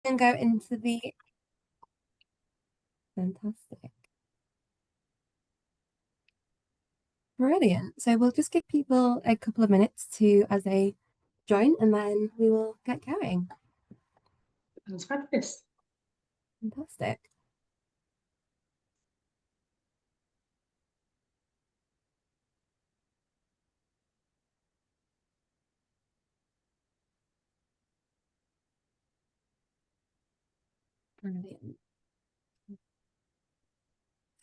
and go into the fantastic. Brilliant. So we'll just give people a couple of minutes to as they join and then we will get going. That's fabulous. Fantastic. Brilliant.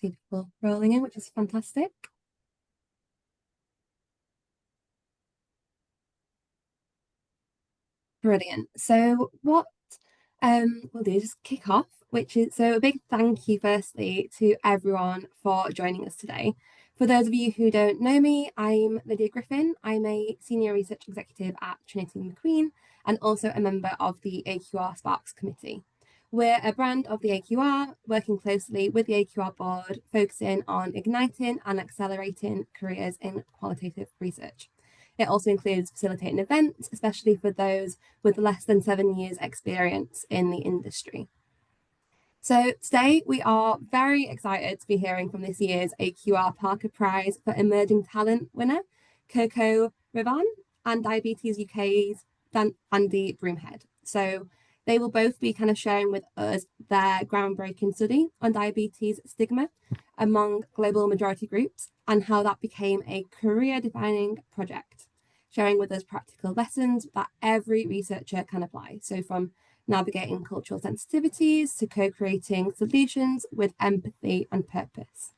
See people rolling in, which is fantastic. Brilliant. So what we'll do is just kick off, which is so a big thank you firstly to everyone for joining us today. For those of you who don't know me, I'm Lydia Griffin. I'm a senior research executive at Trinity McQueen and also a member of the AQR Sparks committee. We're a brand of the AQR, working closely with the AQR board, focusing on igniting and accelerating careers in qualitative research. It also includes facilitating events, especially for those with less than 7 years experience in the industry. So today we are very excited to be hearing from this year's AQR Parker Prize for Emerging Talent winner, Coco Ravan, and Diabetes UK's Andy Broomhead. So they will both be kind of sharing with us their groundbreaking study on diabetes stigma among global majority groups and how that became a career-defining project, sharing with us practical lessons that every researcher can apply. So from navigating cultural sensitivities to co-creating solutions with empathy and purpose.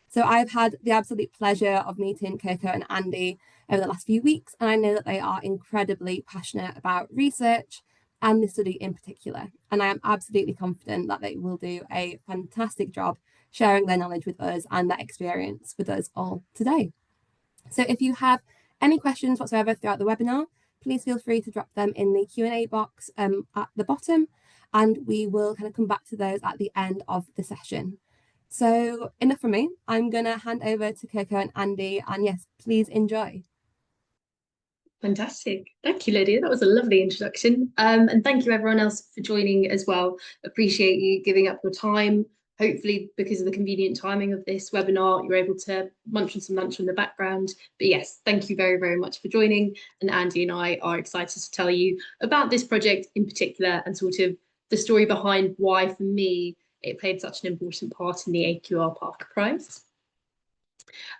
So I've had the absolute pleasure of meeting Coco and Andy over the last few weeks, and I know that they are incredibly passionate about research and the study in particular. And I am absolutely confident that they will do a fantastic job sharing their knowledge with us and their experience with us all today. So if you have any questions whatsoever throughout the webinar, please feel free to drop them in the Q&A box at the bottom, and we will kind of come back to those at the end of the session. So enough from me. I'm going to hand over to Coco and Andy, and yes, please enjoy. Fantastic. Thank you, Lydia. That was a lovely introduction. And thank you everyone else for joining as well. Appreciate you giving up your time. Hopefully, because of the convenient timing of this webinar, you're able to munch on some lunch in the background. But yes, thank you very, very much for joining. And Andy and I are excited to tell you about this project in particular and sort of the story behind why, for me, it played such an important part in the AQR Parker Prize.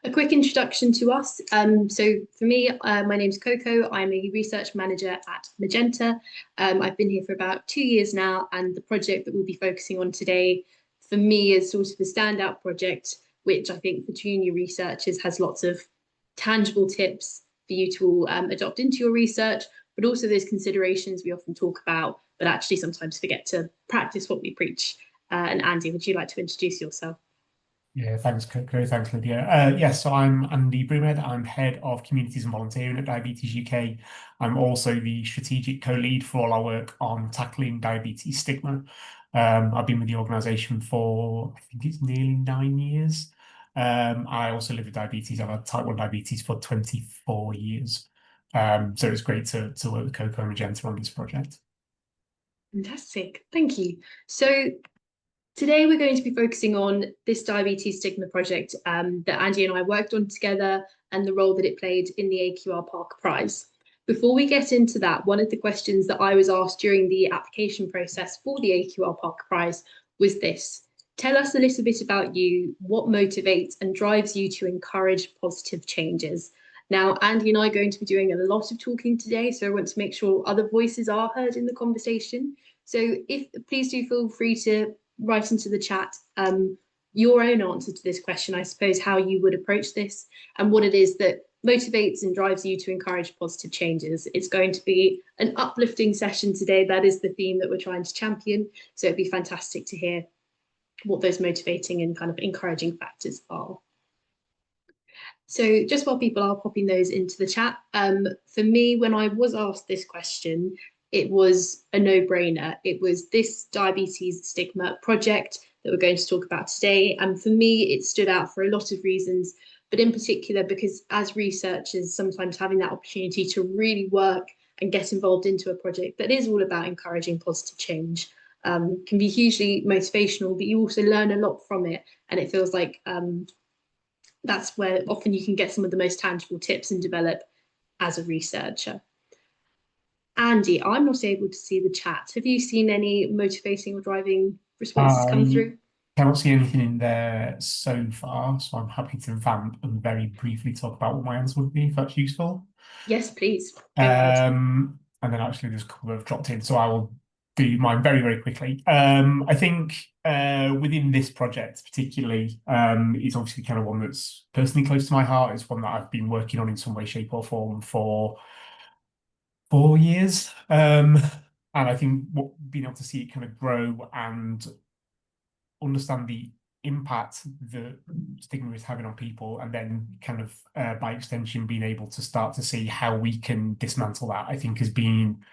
A quick introduction to us. So for me, my name's Coco. I'm a research manager at Magenta. I've been here for about 2 years now, and the project that we'll be focusing on today, for me, is sort of a standout project, which I think for junior researchers has lots of tangible tips for you to adopt into your research, but also those considerations we often talk about, but actually sometimes forget to practice what we preach. And Andy, would you like to introduce yourself? Yeah, thanks, Coco. Thanks, Lydia. Yes, so I'm Andy Broomhead. I'm head of communities and volunteering at Diabetes UK. I'm also the strategic co-lead for all our work on tackling diabetes stigma. I've been with the organisation for, I think it's nearly 9 years. I also live with diabetes. I've had type 1 diabetes for 24 years. So it's great to work with Coco and Magenta on this project. Fantastic, thank you. So today we're going to be focusing on this diabetes stigma project that Andy and I worked on together and the role that it played in the AQR Parker Prize. Before we get into that, one of the questions that I was asked during the application process for the AQR Parker Prize was this: tell us a little bit about you, what motivates and drives you to encourage positive changes. Now, Andy and I are going to be doing a lot of talking today, so I want to make sure other voices are heard in the conversation. So please do feel free to write into the chat your own answer to this question, I suppose, how you would approach this and what it is that motivates and drives you to encourage positive changes. It's going to be an uplifting session today. That is the theme that we're trying to champion. So it'd be fantastic to hear what those motivating and kind of encouraging factors are. So just while people are popping those into the chat, for me, when I was asked this question, it was a no-brainer. It was this diabetes stigma project that we're going to talk about today. And for me, it stood out for a lot of reasons, but in particular, because as researchers, sometimes having that opportunity to really work and get involved into a project that is all about encouraging positive change. Can be hugely motivational, but you also learn a lot from it, and it feels like that's where often you can get some of the most tangible tips and develop as a researcher. Andy, I'm not able to see the chat. Have you seen any motivating or driving responses come through? Cannot see anything in there so far, so I'm happy to vamp and very briefly talk about what my answer would be, if that's useful. Yes, please. Go ahead. And then actually there's a couple that have dropped in, so I will do mine very, very quickly. I think within this project particularly, it's obviously kind of one that's personally close to my heart. It's one that I've been working on in some way, shape or form for 4 years. And I think being able to see it kind of grow and understand the impact that stigma is having on people, and then kind of by extension being able to start to see how we can dismantle that, I think has been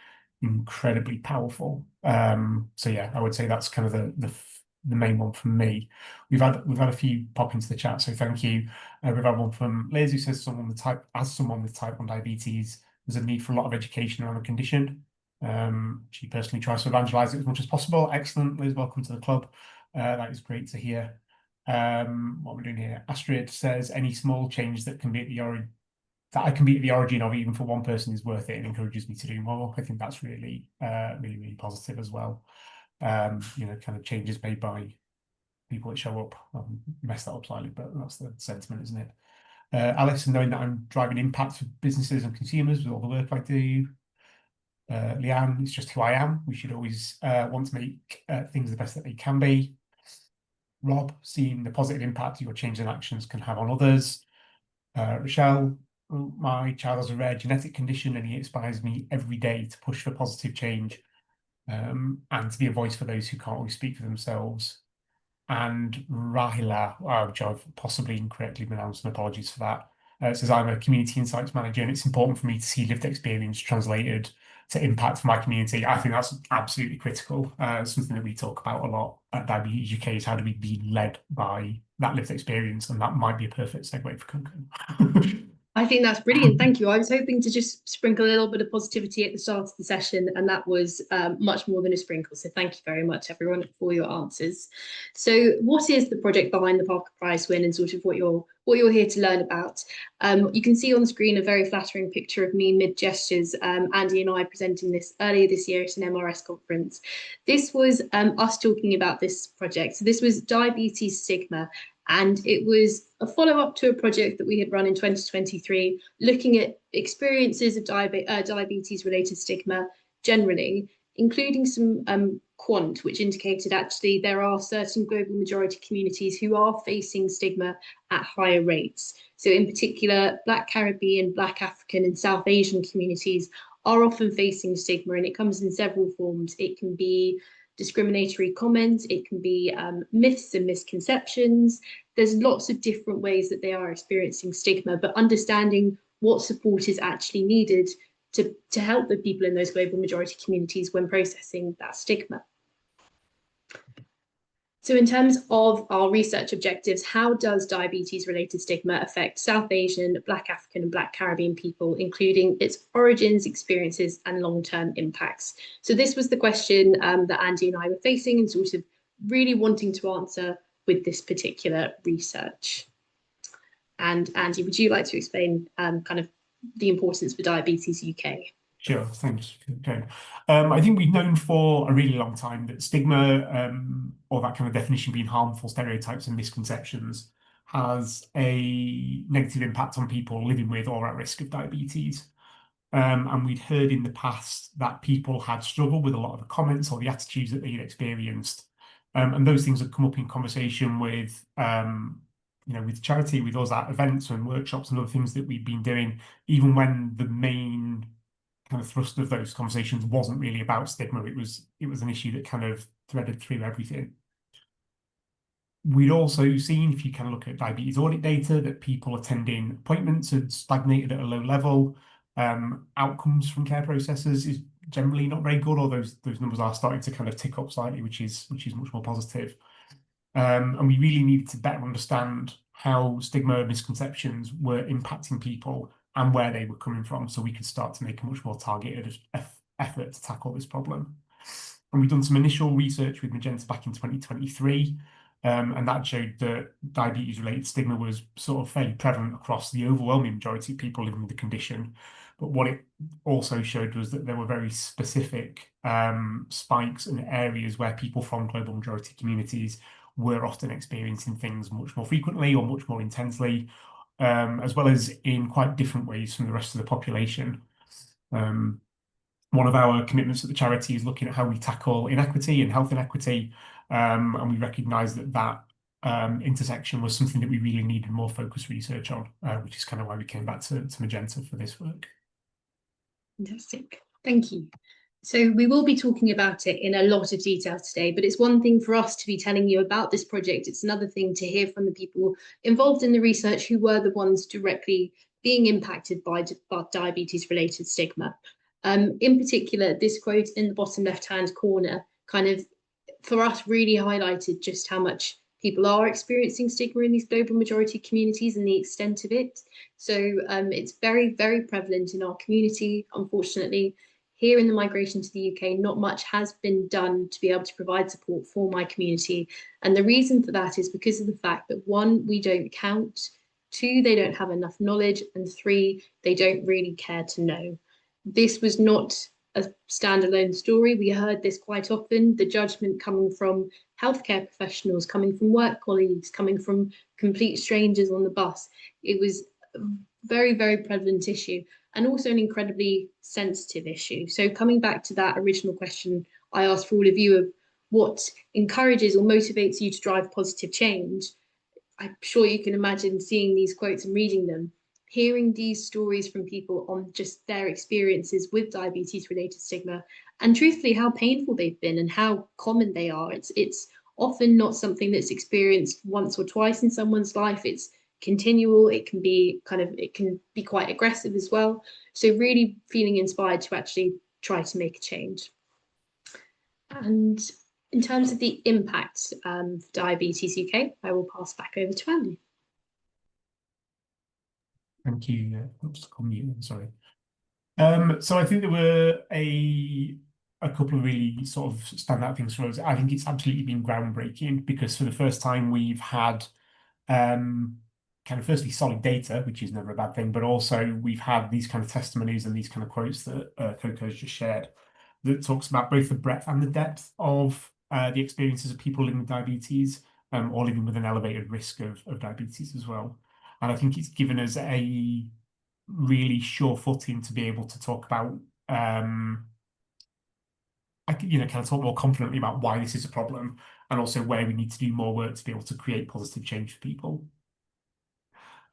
incredibly powerful. So yeah, I would say that's kind of the main one for me. We've had a few pop into the chat, so thank you. We've had one from Liz who says someone with type 1 diabetes, there's a need for a lot of education around the condition. She personally tries to evangelize it as much as possible. Excellent, Liz, welcome to the club. That is great to hear. What we're doing here, Astrid says any small change that can be at the origin, that I can be at the origin of, even for one person, is worth it and encourages me to do more. I think that's really, really positive as well. You know, kind of changes made by people that show up. I'll mess that up slightly, but that's the sentiment, isn't it? Alex, knowing that I'm driving impact for businesses and consumers with all the work I do. Leanne, it's just who I am. We should always want to make things the best that they can be. Rob, seeing the positive impact your change in actions can have on others. Rochelle, my child has a rare genetic condition and he inspires me every day to push for positive change and to be a voice for those who can't always speak for themselves. And Rahila, which I've possibly incorrectly pronounced, and apologies for that, says I'm a community insights manager and it's important for me to see lived experience translated to impact for my community. I think that's absolutely critical. Something that we talk about a lot at Diabetes UK is how do we be led by that lived experience, and that might be a perfect segue for Coco. I think that's brilliant. Thank you. I was hoping to just sprinkle a little bit of positivity at the start of the session, and that was much more than a sprinkle. So thank you very much, everyone, for your answers. So what is the project behind the Parker Prize win, and sort of what you're here to learn about? You can see on the screen a very flattering picture of me mid-gestures, Andy and I presenting this earlier this year at an MRS conference. This was us talking about this project. So this was diabetes stigma, and it was a follow-up to a project that we had run in 2023, looking at experiences of diabetes-related stigma generally, including some quant, which indicated actually there are certain global majority communities who are facing stigma at higher rates. So in particular, Black Caribbean, Black African and South Asian communities are often facing stigma, and it comes in several forms. It can be discriminatory comments, it can be myths and misconceptions. There's lots of different ways that they are experiencing stigma, but understanding what support is actually needed to help the people in those global majority communities when processing that stigma. So in terms of our research objectives, how does diabetes-related stigma affect South Asian, Black African and Black Caribbean people, including its origins, experiences and long-term impacts? So this was the question that Andy and I were facing and sort of really wanting to answer with this particular research. And Andy, would you like to explain kind of the importance for Diabetes UK? Sure, thanks. Okay. I think we've known for a really long time that stigma, or that kind of definition being harmful stereotypes and misconceptions, has a negative impact on people living with or at risk of diabetes. And we'd heard in the past that people had struggled with a lot of the comments or the attitudes that they had experienced. And those things had come up in conversation with, with charity, with us at events and workshops and other things that we'd been doing, even when the main kind of thrust of those conversations wasn't really about stigma. It was an issue that kind of threaded through everything. We'd also seen, if you kind of look at diabetes audit data, that people attending appointments had stagnated at a low level. Outcomes from care processes is generally not very good, although those numbers are starting to kind of tick up slightly, which is much more positive. And we really needed to better understand how stigma misconceptions were impacting people and where they were coming from, so we could start to make a much more targeted effort to tackle this problem. And we've done some initial research with Magenta back in 2023, and that showed that diabetes-related stigma was sort of fairly prevalent across the overwhelming majority of people living with the condition. But what it also showed was that there were very specific spikes and areas where people from global majority communities were often experiencing things much more frequently or much more intensely, as well as in quite different ways from the rest of the population. One of our commitments at the charity is looking at how we tackle inequity and health inequity, and we recognise that intersection was something that we really needed more focused research on, which is kind of why we came back to Magenta for this work. Fantastic, thank you. So we will be talking about it in a lot of detail today, but it's one thing for us to be telling you about this project. It's another thing to hear from the people involved in the research who were the ones directly being impacted by diabetes-related stigma. In particular, this quote in the bottom left-hand corner kind of, for us, really highlighted just how much people are experiencing stigma in these global majority communities and the extent of it. So it's very, very prevalent in our community, unfortunately. Here in the migration to the UK, not much has been done to be able to provide support for my community. And the reason for that is because of the fact that, one, we don't count, two, they don't have enough knowledge, and three, they don't really care to know. This was not a standalone story. We heard this quite often, the judgment coming from healthcare professionals, coming from work colleagues, coming from complete strangers on the bus. It was a very, very prevalent issue, and also an incredibly sensitive issue. So coming back to that original question I asked for all of you of what encourages or motivates you to drive positive change, I'm sure you can imagine seeing these quotes and reading them, hearing these stories from people on just their experiences with diabetes-related stigma, and truthfully how painful they've been and how common they are. It's often not something that's experienced once or twice in someone's life. It's continual. It can be quite aggressive as well. So really feeling inspired to actually try to make a change. And in terms of the impact for Diabetes UK, I will pass back over to Andy. Thank you. Oops, on mute, sorry. So I think there were a couple of really sort of standout things for us. I think it's absolutely been groundbreaking because for the first time we've had kind of firstly solid data, which is never a bad thing, but also we've had these kind of testimonies and these kind of quotes that Coco's just shared that talks about both the breadth and the depth of the experiences of people living with diabetes or living with an elevated risk of diabetes as well. And I think it's given us a really sure footing to be able to talk about, kind of talk more confidently about why this is a problem and also where we need to do more work to be able to create positive change for people.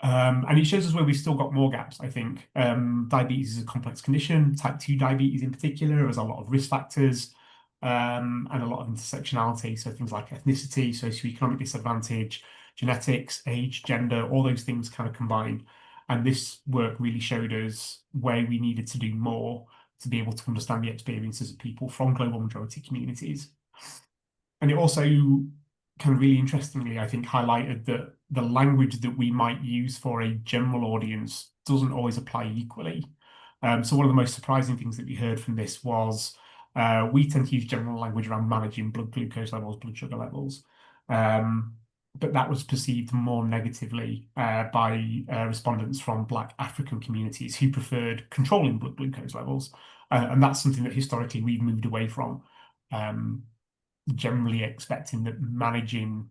And it shows us where we've still got more gaps, I think. Diabetes is a complex condition, type 2 diabetes in particular, has a lot of risk factors and a lot of intersectionality. So things like ethnicity, socioeconomic disadvantage, genetics, age, gender, all those things kind of combine. And this work really showed us where we needed to do more to be able to understand the experiences of people from global majority communities. And it also kind of really interestingly, I think, highlighted that the language that we might use for a general audience doesn't always apply equally. So one of the most surprising things that we heard from this was we tend to use general language around managing blood glucose levels, blood sugar levels. But that was perceived more negatively by respondents from Black African communities who preferred controlling blood glucose levels. And that's something that historically we've moved away from, generally expecting that managing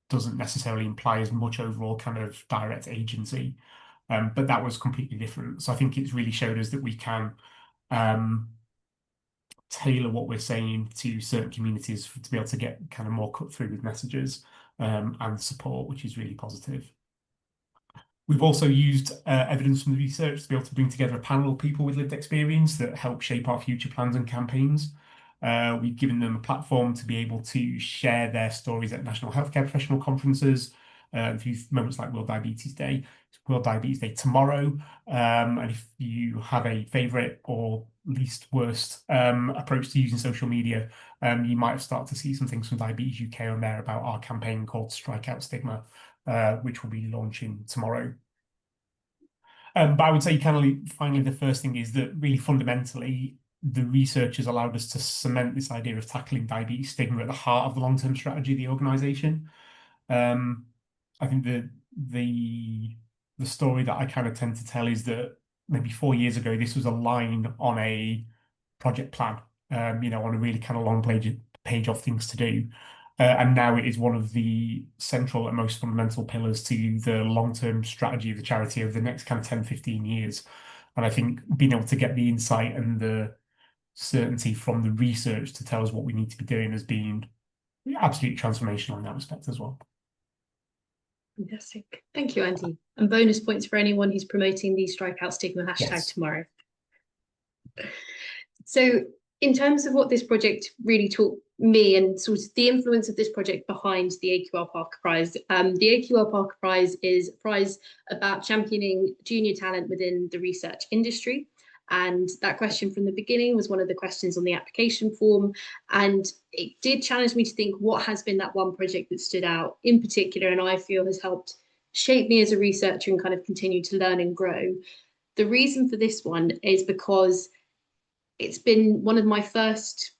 doesn't necessarily imply as much overall kind of direct agency. But that was completely different. So I think it's really showed us that we can tailor what we're saying to certain communities to be able to get kind of more cut through with messages and support, which is really positive. We've also used evidence from the research to be able to bring together a panel of people with lived experience that help shape our future plans and campaigns. We've given them a platform to be able to share their stories at national healthcare professional conferences, through moments like World Diabetes Day. It's World Diabetes Day tomorrow. And if you have a favourite or least worst approach to using social media, you might have started to see some things from Diabetes UK on there about our campaign called Strike Out Stigma, which will be launching tomorrow. But I would say finally, the first thing is that really fundamentally, the research has allowed us to cement this idea of tackling diabetes stigma at the heart of the long-term strategy of the organisation. I think the story that I kind of tend to tell is that maybe 4 years ago, this was a line on a project plan, on a really kind of long page of things to do. And now it is one of the central and most fundamental pillars to the long-term strategy of the charity over the next kind of 10, 15 years. And I think being able to get the insight and the certainty from the research to tell us what we need to be doing has been absolutely transformational in that respect as well. Fantastic. Thank you, Andy. And bonus points for anyone who's promoting the Strike Out Stigma hashtag tomorrow. So in terms of what this project really taught me and sort of the influence of this project behind the AQR Parker Prize, the AQR Parker Prize is a prize about championing junior talent within the research industry. And that question from the beginning was one of the questions on the application form. And it did challenge me to think what has been that one project that stood out in particular, and I feel has helped shape me as a researcher and kind of continue to learn and grow. The reason for this one is because it's been one of my first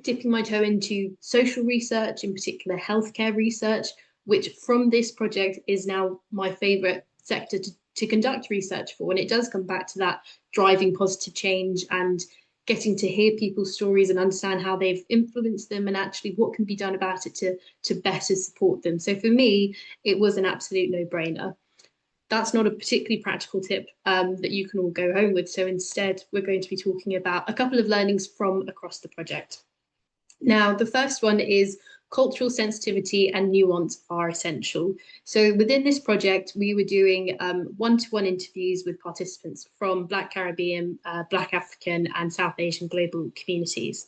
dipping my toe into social research, in particular healthcare research, which from this project is now my favourite sector to conduct research for. And it does come back to that driving positive change and getting to hear people's stories and understand how they've influenced them and actually what can be done about it to better support them. So for me, it was an absolute no-brainer. That's not a particularly practical tip that you can all go home with. So instead, we're going to be talking about a couple of learnings from across the project. Now, the first one is cultural sensitivity and nuance are essential. So within this project, we were doing one-to-one interviews with participants from Black Caribbean, Black African and South Asian global communities.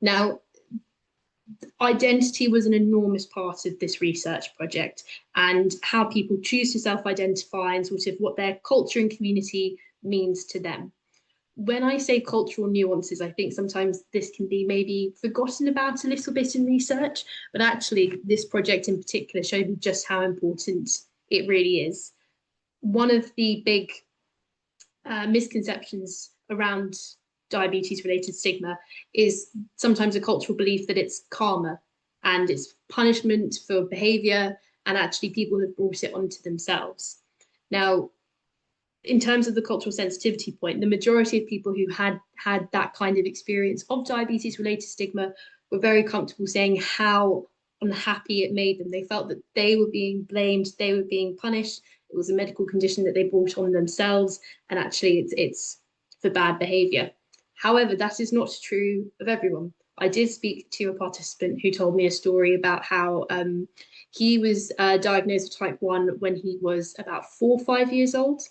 Now, identity was an enormous part of this research project and how people choose to self-identify and sort of what their culture and community means to them. When I say cultural nuances, I think sometimes this can be maybe forgotten about a little bit in research, but actually this project in particular showed me just how important it really is. One of the big misconceptions around diabetes-related stigma is sometimes a cultural belief that it's karma and it's punishment for behaviour, and actually people have brought it onto themselves. Now, in terms of the cultural sensitivity point, the majority of people who had that kind of experience of diabetes-related stigma were very comfortable saying how unhappy it made them. They felt that they were being blamed, they were being punished. It was a medical condition that they brought on themselves, and actually it's for bad behaviour. However, that is not true of everyone. I did speak to a participant who told me a story about how he was diagnosed with type 1 when he was about 4 or 5 years old.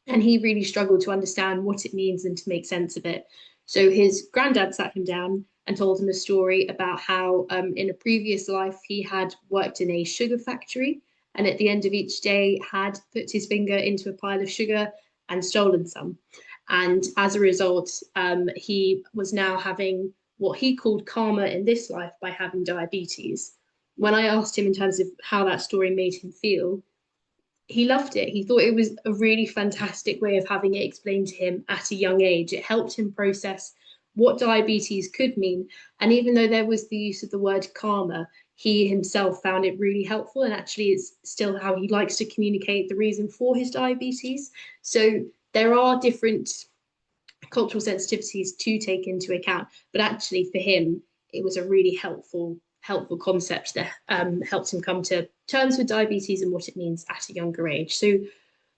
And he really struggled to understand what it means and to make sense of it. So his granddad sat him down and told him a story about how in a previous life he had worked in a sugar factory, and at the end of each day had put his finger into a pile of sugar and stolen some. And as a result, he was now having what he called karma in this life by having diabetes. When I asked him in terms of how that story made him feel, he loved it. He thought it was a really fantastic way of having it explained to him at a young age. It helped him process what diabetes could mean. And even though there was the use of the word karma, he himself found it really helpful. And actually, it's still how he likes to communicate the reason for his diabetes. So there are different cultural sensitivities to take into account. But actually, for him, it was a really helpful concept that helped him come to terms with diabetes and what it means at a younger age. So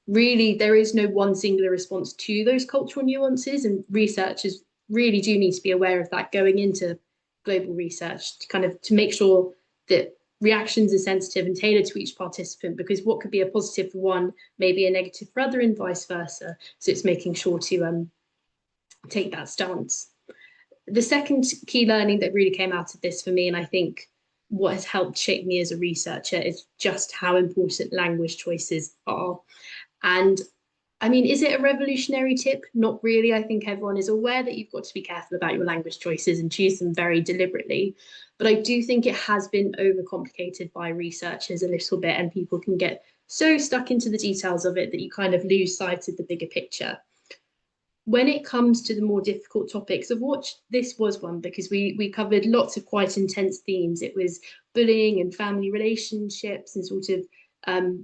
really, there is no one singular response to those cultural nuances, and researchers really do need to be aware of that going into global research to make sure that reactions are sensitive and tailored to each participant, because what could be a positive for one may be a negative for other and vice versa. So it's making sure to take that stance. The second key learning that really came out of this for me, and I think what has helped shape me as a researcher, is just how important language choices are. And I mean, is it a revolutionary tip? Not really. I think everyone is aware that you've got to be careful about your language choices and choose them very deliberately. But I do think it has been overcomplicated by researchers a little bit, and people can get so stuck into the details of it that you kind of lose sight of the bigger picture. When it comes to the more difficult topics, of which this was one, because we covered lots of quite intense themes. It was bullying and family relationships and sort of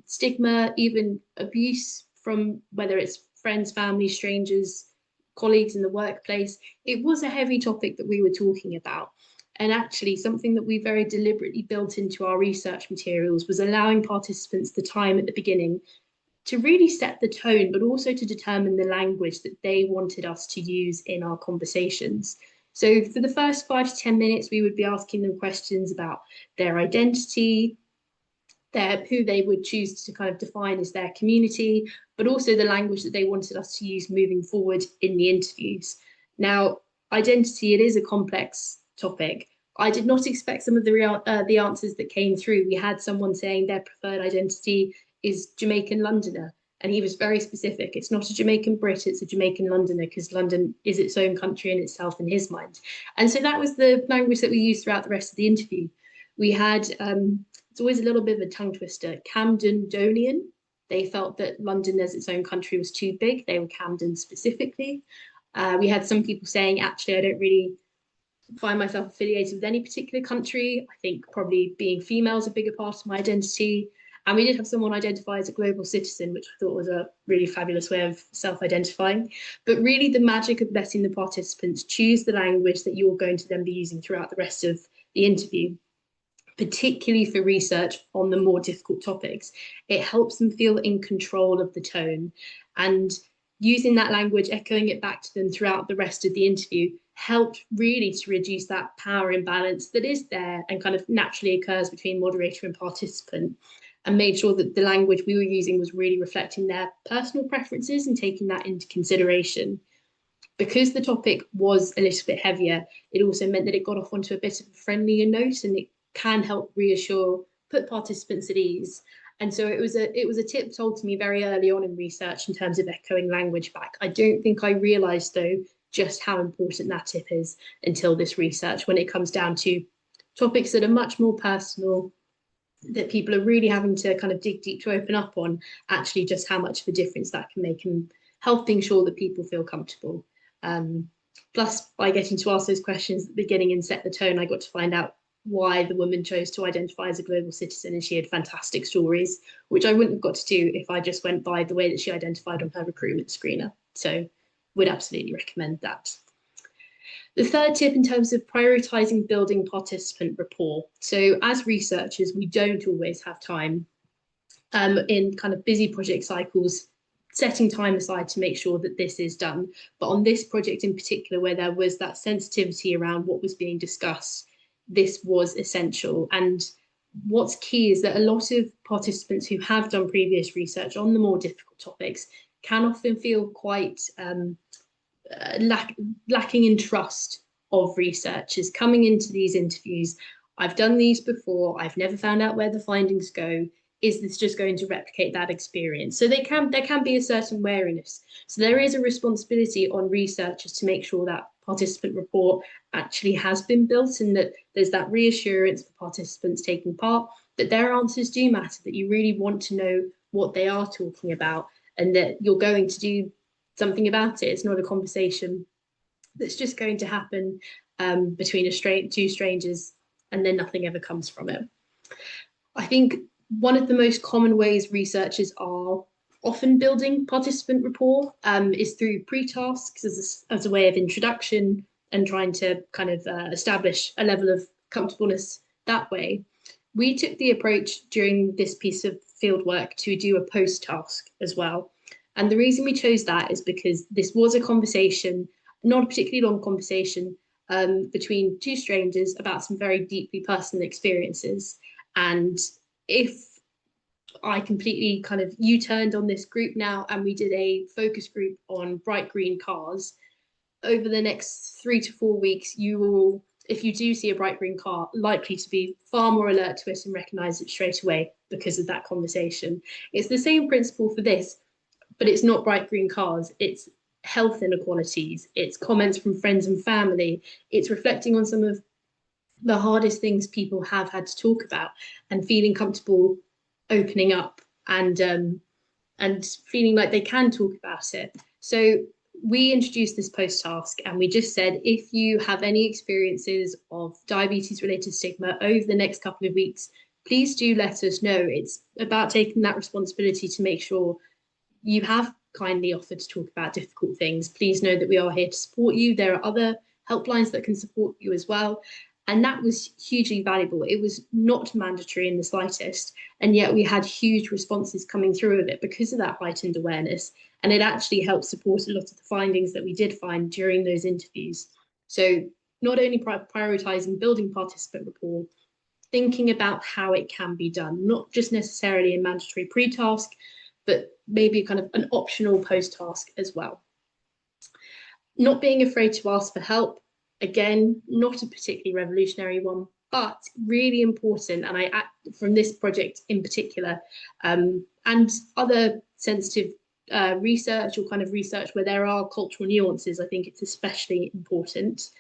stigma, even abuse from whether it's friends, family, strangers, colleagues in the workplace. It was a heavy topic that we were talking about. And actually, something that we very deliberately built into our research materials was allowing participants the time at the beginning to really set the tone, but also to determine the language that they wanted us to use in our conversations. So for the first 5 to 10 minutes, we would be asking them questions about their identity, who they would choose to kind of define as their community, but also the language that they wanted us to use moving forward in the interviews. Now, identity, it is a complex topic. I did not expect some of the answers that came through. We had someone saying their preferred identity is Jamaican Londoner, and he was very specific. It's not a Jamaican Brit, it's a Jamaican Londoner, because London is its own country in itself in his mind. And so that was the language that we used throughout the rest of the interview. We had, it's always a little bit of a tongue twister, Camden-Donian. They felt that London as its own country was too big. They were Camden specifically. We had some people saying, actually, I don't really find myself affiliated with any particular country. I think probably being female is a bigger part of my identity. And we did have someone identify as a global citizen, which I thought was a really fabulous way of self-identifying. But really the magic of letting the participants choose the language that you're going to then be using throughout the rest of the interview, particularly for research on the more difficult topics, it helps them feel in control of the tone. And using that language, echoing it back to them throughout the rest of the interview, helped really to reduce that power imbalance that is there and kind of naturally occurs between moderator and participant, and made sure that the language we were using was really reflecting their personal preferences and taking that into consideration. Because the topic was a little bit heavier, it also meant that it got off onto a bit of a friendlier note, and it can help reassure, put participants at ease. And so it was a tip told to me very early on in research in terms of echoing language back. I don't think I realised, though, just how important that tip is until this research, when it comes down to topics that are much more personal, that people are really having to kind of dig deep to open up on, actually just how much of a difference that can make and helping sure that people feel comfortable. Plus, by getting to ask those questions at the beginning and set the tone, I got to find out why the woman chose to identify as a global citizen, and she had fantastic stories, which I wouldn't have got to do if I just went by the way that she identified on her recruitment screener. So would absolutely recommend that. The third tip in terms of prioritising building participant rapport. So as researchers, we don't always have time in kind of busy project cycles, setting time aside to make sure that this is done. But on this project in particular, where there was that sensitivity around what was being discussed, this was essential. And what's key is that a lot of participants who have done previous research on the more difficult topics can often feel quite lacking in trust of researchers coming into these interviews. I've done these before, I've never found out where the findings go. Is this just going to replicate that experience? So there can be a certain wariness. So there is a responsibility on researchers to make sure that participant rapport actually has been built, and that there's that reassurance for participants taking part, that their answers do matter, that you really want to know what they are talking about, and that you're going to do something about it. It's not a conversation that's just going to happen between two strangers and then nothing ever comes from it. I think one of the most common ways researchers are often building participant rapport is through pre-tasks as a way of introduction and trying to kind of establish a level of comfortableness that way. We took the approach during this piece of fieldwork to do a post-task as well. And the reason we chose that is because this was a conversation, not a particularly long conversation, between two strangers about some very deeply personal experiences. And if I completely kind of U-turned on this group now and we did a focus group on bright green cars, over the next 3 to 4 weeks, you will, if you do see a bright green car, likely to be far more alert to it and recognise it straight away because of that conversation. It's the same principle for this, but it's not bright green cars. It's health inequalities. It's comments from friends and family. It's reflecting on some of the hardest things people have had to talk about and feeling comfortable opening up and feeling like they can talk about it. So we introduced this post task, and we just said, if you have any experiences of diabetes related stigma over the next couple of weeks, please do let us know. It's about taking that responsibility to make sure you have kindly offered to talk about difficult things. Please know that we are here to support you. There are other helplines that can support you as well. And that was hugely valuable. It was not mandatory in the slightest, and yet we had huge responses coming through of it because of that heightened awareness. And it actually helped support a lot of the findings that we did find during those interviews. So not only prioritising building participant rapport, thinking about how it can be done, not just necessarily a mandatory pre-task, but maybe kind of an optional post-task as well. Not being afraid to ask for help. Again, not a particularly revolutionary one, but really important. And from this project in particular, and other sensitive research or kind of research where there are cultural nuances, I think it's especially important.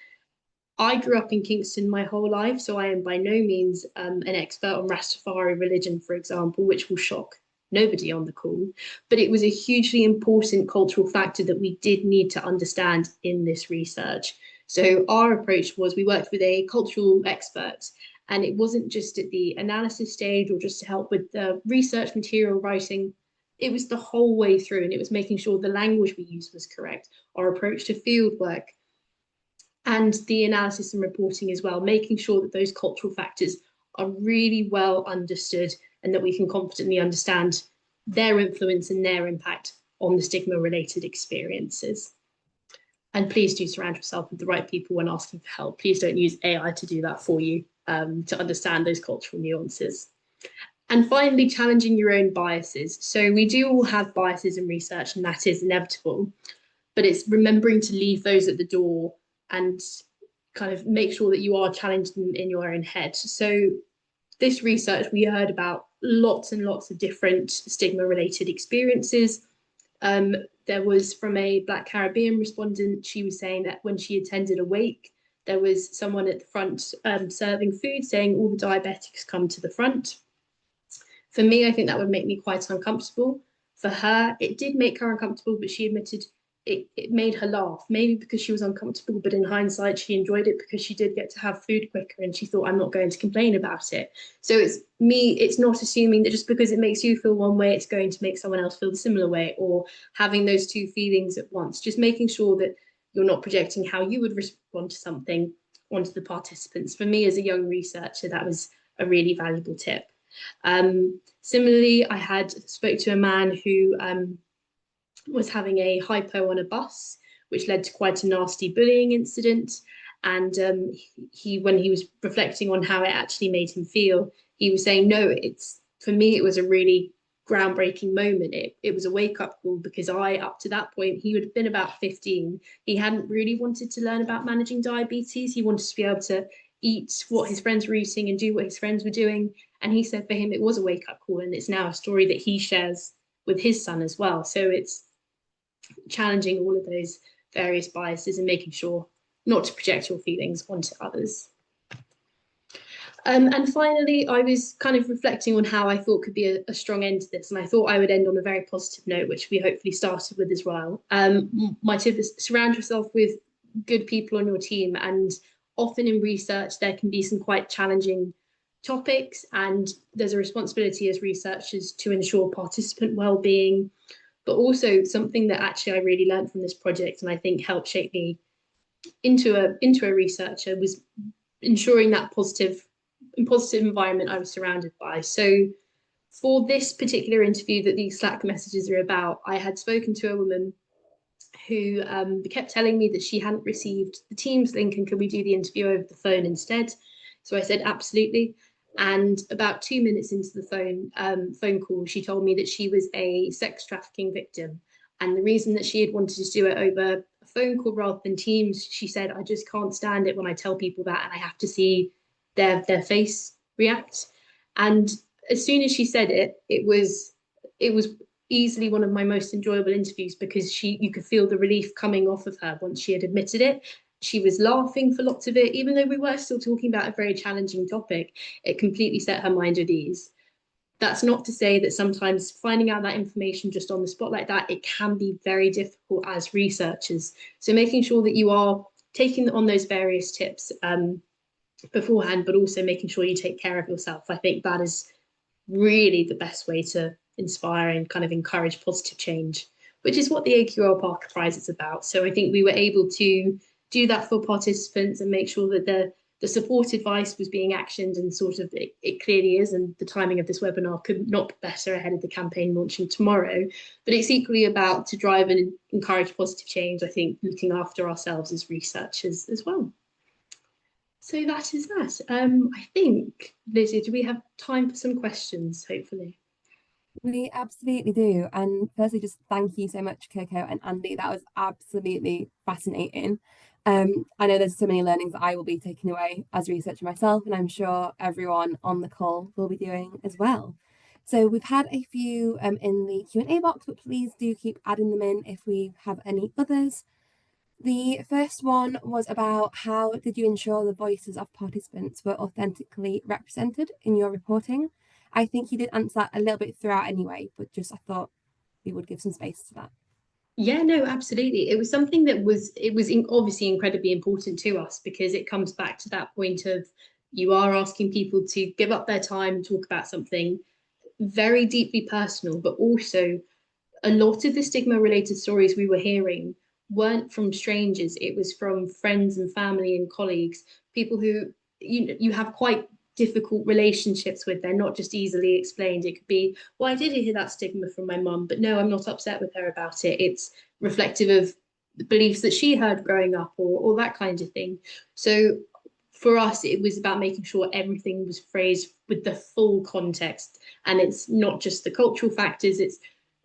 I grew up in Kingston my whole life, so I am by no means an expert on Rastafari religion, for example, which will shock nobody on the call, but it was a hugely important cultural factor that we did need to understand in this research. So our approach was, we worked with a cultural expert, and it wasn't just at the analysis stage or just to help with the research material writing. It was the whole way through, and it was making sure the language we used was correct, our approach to field work, and the analysis and reporting as well, making sure that those cultural factors are really well understood and that we can confidently understand their influence and their impact on the stigma-related experiences. And please do surround yourself with the right people when asking for help. Please don't use AI to do that for you, to understand those cultural nuances. And finally, challenging your own biases. So we do all have biases in research, and that is inevitable, but it's remembering to leave those at the door and kind of make sure that you are challenged in your own head. So this research, we heard about lots and lots of different stigma-related experiences. There was from a Black Caribbean respondent, she was saying that when she attended a wake, there was someone at the front serving food saying all the diabetics come to the front. For me, I think that would make me quite uncomfortable. For her, it did make her uncomfortable, but she admitted it made her laugh, maybe because she was uncomfortable, but in hindsight, she enjoyed it because she did get to have food quicker, and she thought, I'm not going to complain about it. So it's not assuming that just because it makes you feel one way, it's going to make someone else feel the similar way, or having those two feelings at once. Just making sure that you're not projecting how you would respond to something onto the participants. For me as a young researcher, that was a really valuable tip. Similarly, I spoke to a man who was having a hypo on a bus, which led to quite a nasty bullying incident. And when he was reflecting on how it actually made him feel, he was saying, no, for me, it was a really groundbreaking moment. It was a wake-up call, because up to that point, he would have been about 15. He hadn't really wanted to learn about managing diabetes. He wanted to be able to eat what his friends were eating and do what his friends were doing. And he said for him, it was a wake-up call, and it's now a story that he shares with his son as well. So it's challenging all of those various biases and making sure not to project your feelings onto others. And finally, I was kind of reflecting on how I thought could be a strong end to this, and I thought I would end on a very positive note, which we hopefully started with as well. My tip is surround yourself with good people on your team, and often in research there can be some quite challenging topics, and there's a responsibility as researchers to ensure participant well-being. But also something that actually I really learned from this project, and I think helped shape me into a researcher, was ensuring that positive environment I was surrounded by. So for this particular interview that these Slack messages are about, I had spoken to a woman who kept telling me that she hadn't received the Teams link, and could we do the interview over the phone instead? So I said, absolutely. And about 2 minutes into the phone call, she told me that she was a sex trafficking victim. And the reason that she had wanted to do it over a phone call rather than Teams, she said, I just can't stand it when I tell people that and I have to see their face react. And as soon as she said it, it was easily one of my most enjoyable interviews, because you could feel the relief coming off of her once she had admitted it. She was laughing for lots of it, even though we were still talking about a very challenging topic. It completely set her mind at ease. That's not to say that sometimes finding out that information just on the spot like that, it can be very difficult as researchers. So making sure that you are taking on those various tips beforehand, but also making sure you take care of yourself. I think that is really the best way to inspire and kind of encourage positive change, which is what the AQR Parker Prize is about. So I think we were able to do that for participants and make sure that the support advice was being actioned, and sort of it clearly is, and the timing of this webinar could not be better ahead of the campaign launching tomorrow. But it's equally about to drive and encourage positive change, I think, looking after ourselves as researchers as well. So that is that. I think, Lydia, do we have time for some questions, hopefully? We absolutely do. And firstly, just thank you so much, Coco and Andy. That was absolutely fascinating. I know there's so many learnings that I will be taking away as a researcher myself, and I'm sure everyone on the call will be doing as well. So we've had a few in the Q&A box, but please do keep adding them in if we have any others. The first one was about how did you ensure the voices of participants were authentically represented in your reporting? I think you did answer that a little bit throughout anyway, but just I thought we would give some space to that. Yeah, no, absolutely. It was something that was obviously incredibly important to us, because it comes back to that point of you are asking people to give up their time, talk about something very deeply personal, but also a lot of the stigma related stories we were hearing weren't from strangers. It was from friends and family and colleagues, people who you have quite difficult relationships with. They're not just easily explained. It could be, well, I did hear that stigma from my mum, but no, I'm not upset with her about it. It's reflective of the beliefs that she heard growing up, or that kind of thing. So for us, it was about making sure everything was phrased with the full context, and it's not just the cultural factors, it's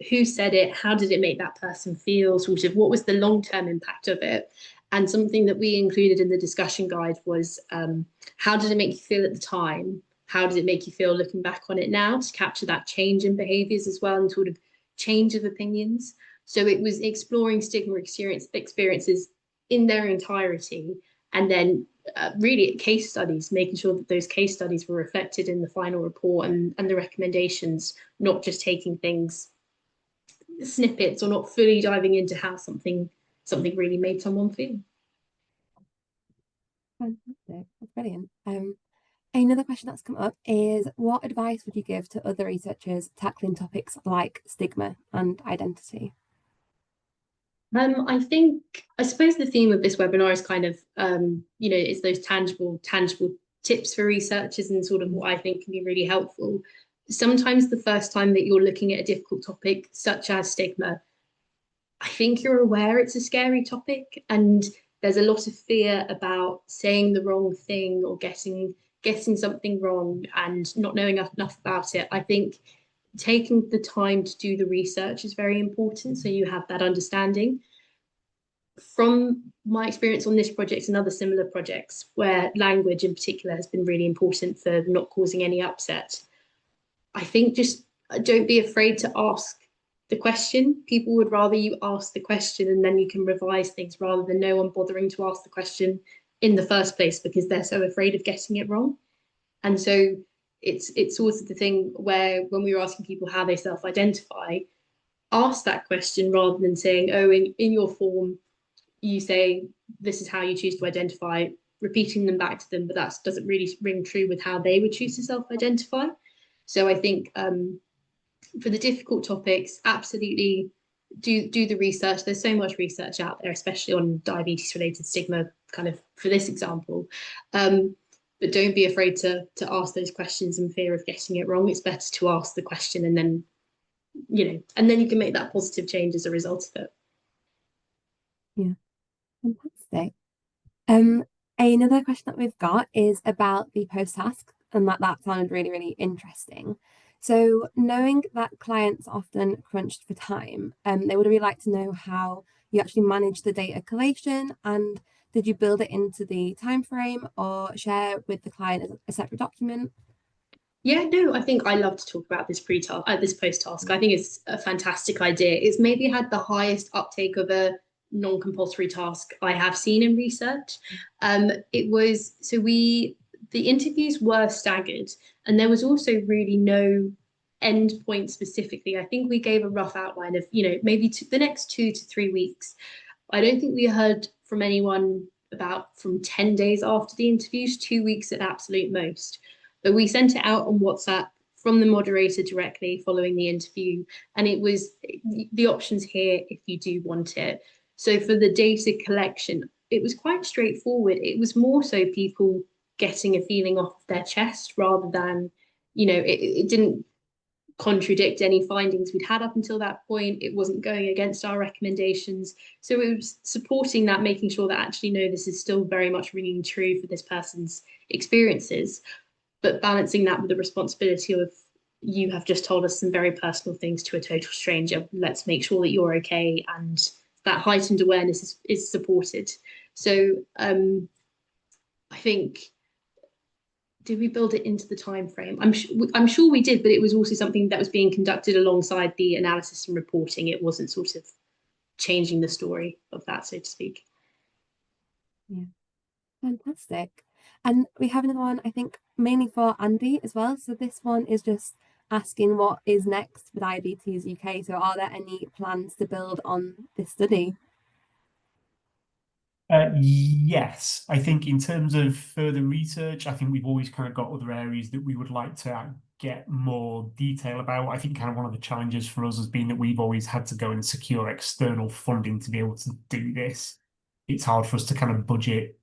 who said it, how did it make that person feel, sort of what was the long-term impact of it. And something that we included in the discussion guide was how did it make you feel at the time? How did it make you feel looking back on it now, to capture that change in behaviours as well, and sort of change of opinions. So it was exploring stigma experiences in their entirety, and then really case studies, making sure that those case studies were reflected in the final report and the recommendations, not just taking things snippets, or not fully diving into how something really made someone feel. Fantastic, that's brilliant. Another question that's come up is, what advice would you give to other researchers tackling topics like stigma and identity? I suppose the theme of this webinar is kind of, it's those tangible tips for researchers, and sort of what I think can be really helpful. Sometimes the first time that you're looking at a difficult topic, such as stigma, I think you're aware it's a scary topic, and there's a lot of fear about saying the wrong thing, or getting something wrong and not knowing enough about it. I think taking the time to do the research is very important, so you have that understanding. From my experience on this project and other similar projects, where language in particular has been really important for not causing any upset, I think just don't be afraid to ask the question. People would rather you ask the question, and then you can revise things, rather than no one bothering to ask the question in the first place because they're so afraid of getting it wrong. And so it's sort of the thing where, when we were asking people how they self-identify, ask that question rather than saying, oh, in your form you say this is how you choose to identify, repeating them back to them, but that doesn't really ring true with how they would choose to self-identify. So I think for the difficult topics, absolutely do the research. There's so much research out there, especially on diabetes related stigma, kind of for this example. But don't be afraid to ask those questions in fear of getting it wrong. It's better to ask the question, and then you can make that positive change as a result of it. Yeah, fantastic. Another question that we've got is about the post task, and that sounded really, really interesting. So knowing that clients often crunched for time, they would really like to know how you actually manage the data collation, and did you build it into the time frame or share with the client as a separate document? Yeah, no, I think I love to talk about this this post task. I think it's a fantastic idea. It's maybe had the highest uptake of a non-compulsory task I have seen in research. The interviews were staggered, and there was also really no end point specifically. I think we gave a rough outline of, maybe the next 2 to 3 weeks. I don't think we heard from anyone about from 10 days after the interviews, 2 weeks at absolute most. But we sent it out on WhatsApp from the moderator directly following the interview. And it was the options here if you do want it. So for the data collection, it was quite straightforward. It was more so people getting a feeling off their chest rather than, it didn't contradict any findings we'd had up until that point. It wasn't going against our recommendations. So it was supporting that, making sure that actually, no, this is still very much ringing true for this person's experiences, but balancing that with the responsibility of, you have just told us some very personal things to a total stranger. Let's make sure that you're okay, and that heightened awareness is supported. So I think, did we build it into the time frame? I'm sure we did, but it was also something that was being conducted alongside the analysis and reporting. It wasn't sort of changing the story of that, so to speak. Yeah, fantastic. And we have another one, I think, mainly for Andy as well. So this one is just asking what is next for Diabetes UK. So are there any plans to build on this study? Yes, I think in terms of further research, I think we've always kind of got other areas that we would like to get more detail about. I think kind of one of the challenges for us has been that we've always had to go and secure external funding to be able to do this. It's hard for us to kind of budget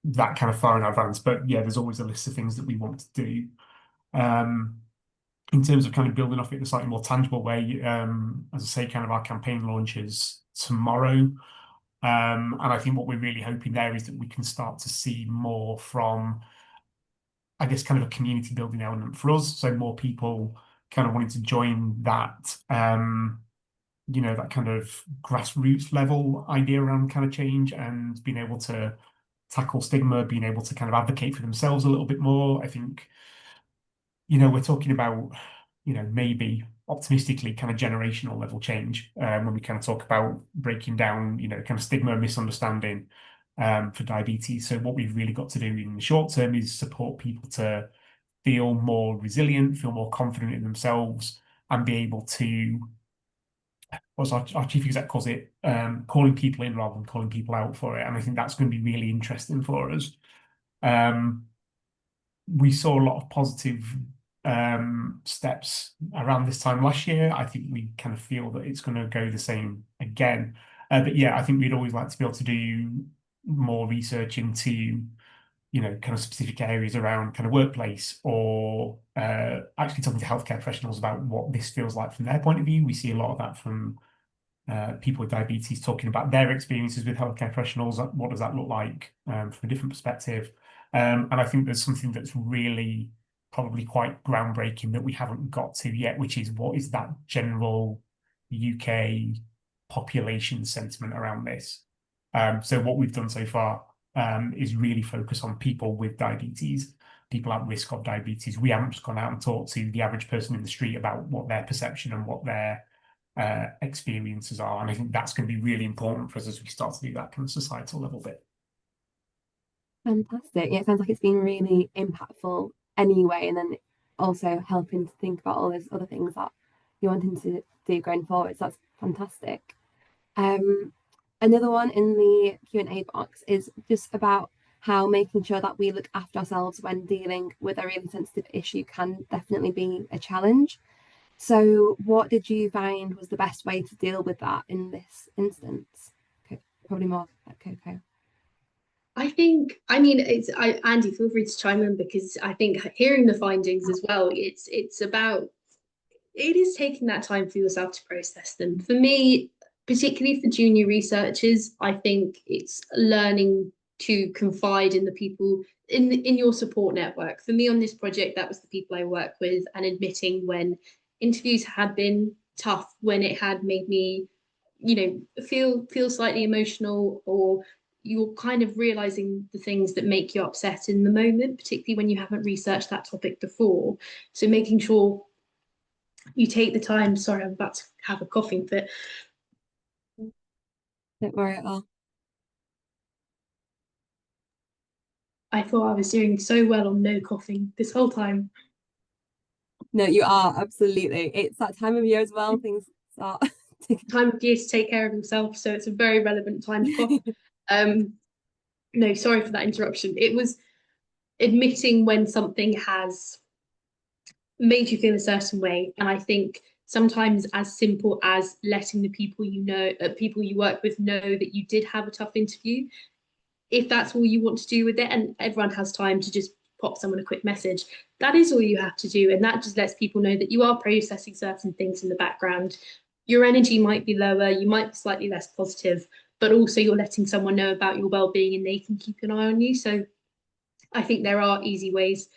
that kind of far in advance, but yeah, there's always a list of things that we want to do. In terms of kind of building off it in a slightly more tangible way, as I say, kind of our campaign launches tomorrow. And I think what we're really hoping there is that we can start to see more from, I guess, kind of a community building element for us. So more people kind of wanting to join that, that kind of grassroots level idea around kind of change and being able to tackle stigma, being able to kind of advocate for themselves a little bit more. I think, we're talking about, maybe optimistically kind of generational level change when we kind of talk about breaking down, kind of stigma and misunderstanding for diabetes. So what we've really got to do in the short term is support people to feel more resilient, feel more confident in themselves, and be able to, as our chief exec calls it, calling people in rather than calling people out for it. And I think that's going to be really interesting for us. We saw a lot of positive steps around this time last year. I think we kind of feel that it's going to go the same again. But yeah, I think we'd always like to be able to do more research into, kind of specific areas around kind of workplace or actually talking to healthcare professionals about what this feels like from their point of view. We see a lot of that from people with diabetes talking about their experiences with healthcare professionals. What does that look like from a different perspective? And I think there's something that's really probably quite groundbreaking that we haven't got to yet, which is what is that general UK population sentiment around this? So what we've done so far is really focus on people with diabetes, people at risk of diabetes. We haven't just gone out and talked to the average person in the street about what their perception and what their experiences are. And I think that's going to be really important for us as we start to do that kind of societal level bit. Fantastic. Yeah, it sounds like it's been really impactful anyway, and then also helping to think about all those other things that you're wanting to do going forward. So that's fantastic. Another one in the Q&A box is just about how making sure that we look after ourselves when dealing with a really sensitive issue can definitely be a challenge. So what did you find was the best way to deal with that in this instance? Probably more like Coco. Andy, feel free to chime in, because I think hearing the findings as well, it's about, it is taking that time for yourself to process them. For me, particularly for junior researchers, I think it's learning to confide in the people in your support network. For me on this project, that was the people I work with, and admitting when interviews had been tough, when it had made me, feel slightly emotional, or you're kind of realizing the things that make you upset in the moment, particularly when you haven't researched that topic before. So making sure you take the time. Sorry, I'm about to have a coughing fit. Don't worry at all. I thought I was doing so well on no coughing this whole time. No, you are absolutely. It's that time of year as well. Things start to Time of year to take care of himself, so it's a very relevant time to cough. Um, no, sorry for that interruption. It was admitting when something has made you feel a certain way, and I think sometimes as simple as letting the people you know, people you work with know that you did have a tough interview, if that's all you want to do with it, and everyone has time to just pop someone a quick message, that is all you have to do. And that just lets people know that you are processing certain things in the background. Your energy might be lower, you might be slightly less positive, but also you're letting someone know about your well-being and they can keep an eye on you. So I think there are easy ways,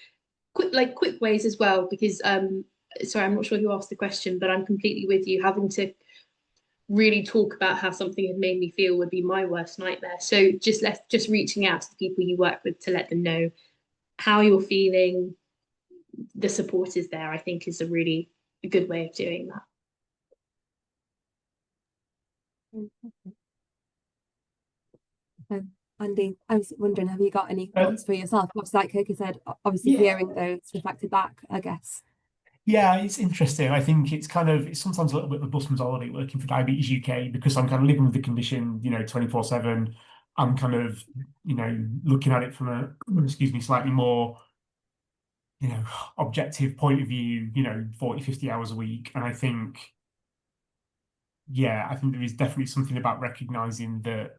quick ways as well, because sorry, I'm not sure who asked the question, but I'm completely with you. Having to really talk about how something had made me feel would be my worst nightmare. So just reaching out to the people you work with to let them know how you're feeling, the support is there, I think is a really good way of doing that. Andy, I was wondering, have you got any Uh, thoughts for yourself? Obviously, like Coco said, obviously yeah, hearing those reflected back, I guess. yeah, it's interesting. I think it's sometimes a little bit of a busman's holiday working for Diabetes UK because I'm kind of living with the condition, 24/7. I'm kind of, looking at it from a, excuse me, slightly more, objective point of view, 40, 50 hours a week. And I think, yeah, I think there is definitely something about recognizing that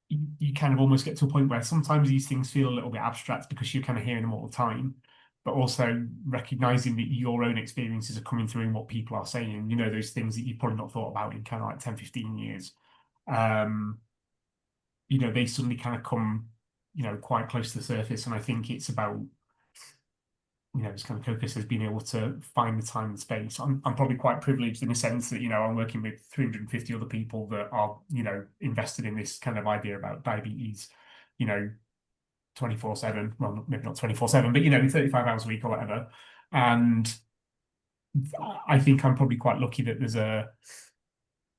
you kind of almost get to a point where sometimes these things feel a little bit abstract because you're kind of hearing them all the time, but also recognizing that your own experiences are coming through in what people are saying, those things that you've probably not thought about in kind of like 10, 15 years. Um, they suddenly kind of come, quite close to the surface. And I think it's about, as kind of Coco says, being able to find the time and space. I'm probably quite privileged in the sense that, I'm working with 350 other people that are, invested in this kind of idea about diabetes, 24/7. Well, maybe not 24/7, but 35 hours a week or whatever. And I think I'm probably quite lucky that there's a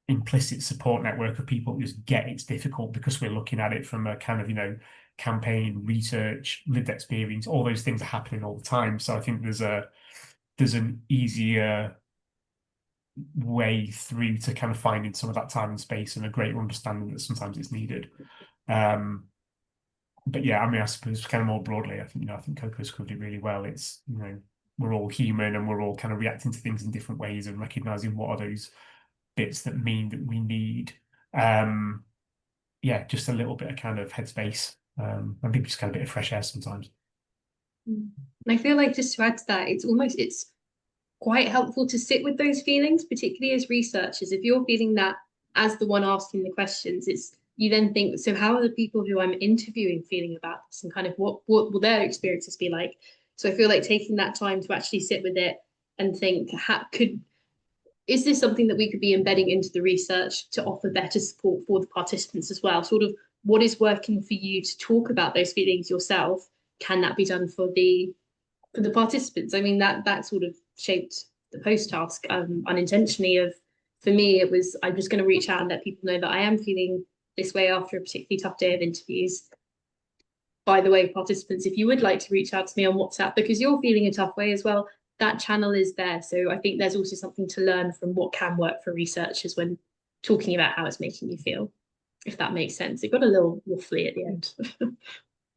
implicit support network of people who just get it's difficult because we're looking at it from a kind of, campaign, research, lived experience, all those things are happening all the time. So I think there's an easier way through to kind of finding some of that time and space and a greater understanding that sometimes it's needed. But yeah, I mean, I suppose kind of more broadly, I think Coco's covered it really well. It's, we're all human and we're all kind of reacting to things in different ways and recognizing what are those bits that mean that we need, yeah, just a little bit of kind of headspace, and maybe just kind of a bit of fresh air sometimes. And I feel like just to add to that, it's quite helpful to sit with those feelings, particularly as researchers. If you're feeling that as the one asking the questions, it's you then think, so how are the people who I'm interviewing feeling about this, and kind of what will their experiences be like? So I feel like taking that time to actually sit with it and think, is this something that we could be embedding into the research to offer better support for the participants as well? Sort of what is working for you to talk about those feelings yourself? Can that be done for the participants? I mean, that sort of shaped the post task unintentionally. For me, it was I'm just going to reach out and let people know that I am feeling this way after a particularly tough day of interviews. By the way, participants, if you would like to reach out to me on WhatsApp because you're feeling a tough way as well, that channel is there. So I think there's also something to learn from what can work for researchers when talking about how it's making you feel, if that makes sense. It got a little waffly at the end.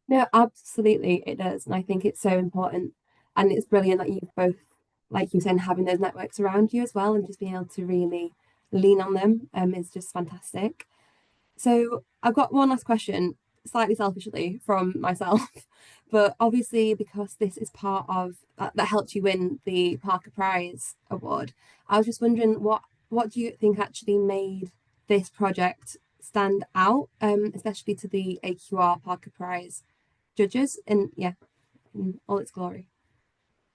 No, absolutely it does. And I think it's so important. And it's brilliant that you've both, like you said, having those networks around you as well and just being able to really lean on them is just fantastic. So I've got one last question, slightly selfishly from myself, but obviously because this is part of that helped you win the Parker Prize award, I was just wondering what do you think actually made this project stand out, especially to the AQR Parker Prize judges, and yeah, in all its glory.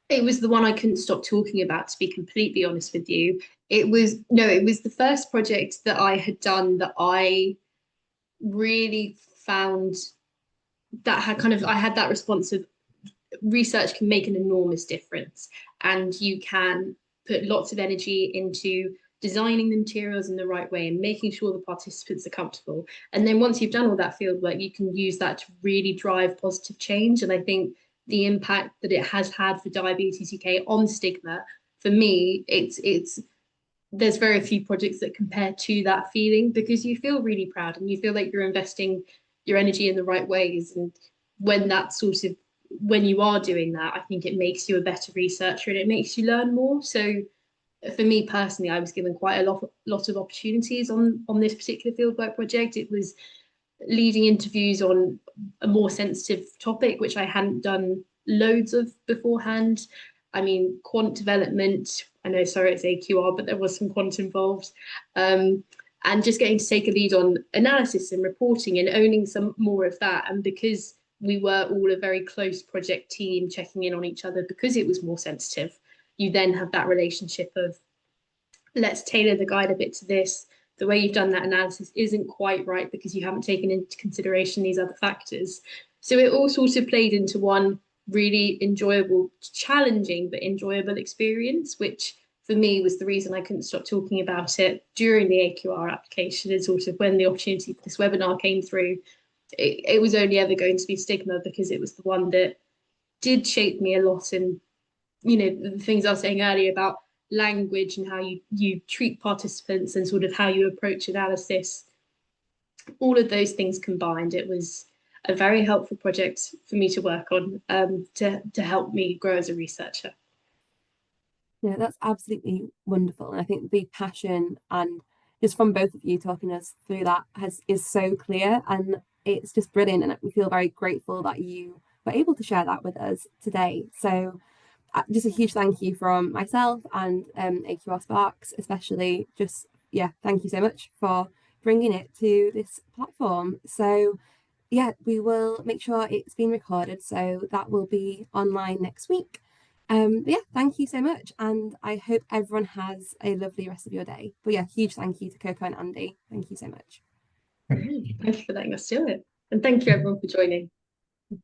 It was the one I couldn't stop talking about, to be completely honest with you. It was the first project that I had done that I really found that had kind of I had that response of research can make an enormous difference, and you can put lots of energy into designing the materials in the right way and making sure the participants are comfortable. And then once you've done all that field work, you can use that to really drive positive change. And I think the impact that it has had for Diabetes UK on stigma, for me, it's there's very few projects that compare to that feeling, because you feel really proud and you feel like you're investing your energy in the right ways. And when when you are doing that, I think it makes you a better researcher and it makes you learn more. So for me personally, I was given quite a lot of opportunities on this particular fieldwork project. It was leading interviews on a more sensitive topic, which I hadn't done loads of beforehand. I mean, quant development, I know, sorry, it's AQR, but there was some quant involved. And just getting to take a lead on analysis and reporting and owning some more of that. And because we were all a very close project team checking in on each other, because it was more sensitive, you then have that relationship of, let's tailor the guide a bit to this. The way you've done that analysis isn't quite right because you haven't taken into consideration these other factors. So it all sort of played into one really enjoyable, challenging, but enjoyable experience, which for me was the reason I couldn't stop talking about it during the AQR application. And sort of when the opportunity for this webinar came through, it was only ever going to be stigma, because it was the one that did shape me a lot. And, you know, the things I was saying earlier about language and how you treat participants and sort of how you approach analysis, all of those things combined, it was a very helpful project for me to work on, to help me grow as a researcher. Yeah, that's absolutely wonderful. And I think the passion and just from both of you talking us through that is so clear, and it's just brilliant. And we feel very grateful that you were able to share that with us today. So just a huge thank you from myself and AQR Sparks, especially. Just, yeah, thank you so much for bringing it to this platform. So yeah, we will make sure it's been recorded, so that will be online next week. But yeah, thank you so much, and I hope everyone has a lovely rest of your day. But yeah, huge thank you to Coco and Andy. Thank you so much. Thank you for letting us do it, and thank you everyone for joining.